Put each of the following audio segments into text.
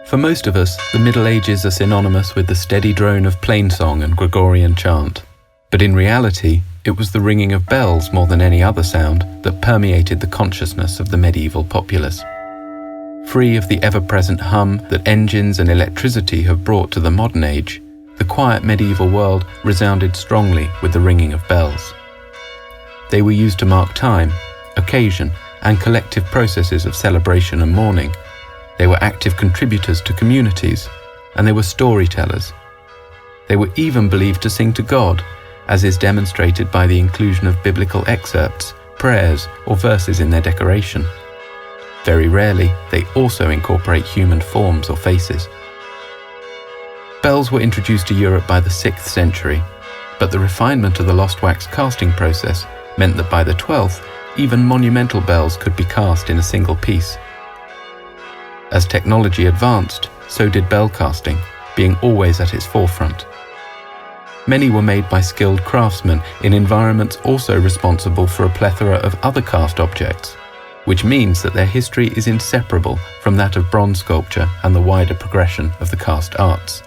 For most of us, the Middle Ages are synonymous with the steady drone of plainsong and Gregorian chant. But in reality, it was the ringing of bells more than any other sound that permeated the consciousness of the medieval populace. Free of the ever-present hum that engines and electricity have brought to the modern age, the quiet medieval world resounded strongly with the ringing of bells. They were used to mark time, occasion, and collective processes of celebration and mourning. They were active contributors to communities, and they were storytellers. They were even believed to sing to God, as is demonstrated by the inclusion of biblical excerpts, prayers, or verses in their decoration. Very rarely, they also incorporate human forms or faces. Bells were introduced to Europe by the 6th century, but the refinement of the lost wax casting process meant that by the 12th, even monumental bells could be cast in a single piece. As technology advanced, so did bell casting, being always at its forefront. Many were made by skilled craftsmen in environments also responsible for a plethora of other cast objects, which means that their history is inseparable from that of bronze sculpture and the wider progression of the cast arts.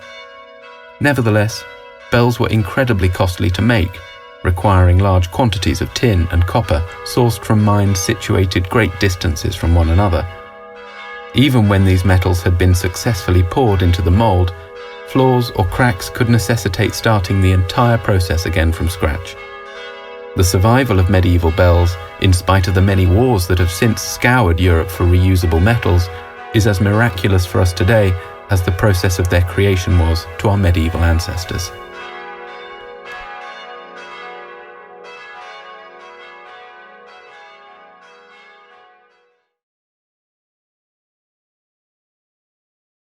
Nevertheless, bells were incredibly costly to make, requiring large quantities of tin and copper sourced from mines situated great distances from one another. Even when these metals had been successfully poured into the mold, flaws or cracks could necessitate starting the entire process again from scratch. The survival of medieval bells, in spite of the many wars that have since scoured Europe for reusable metals, is as miraculous for us today as the process of their creation was to our medieval ancestors.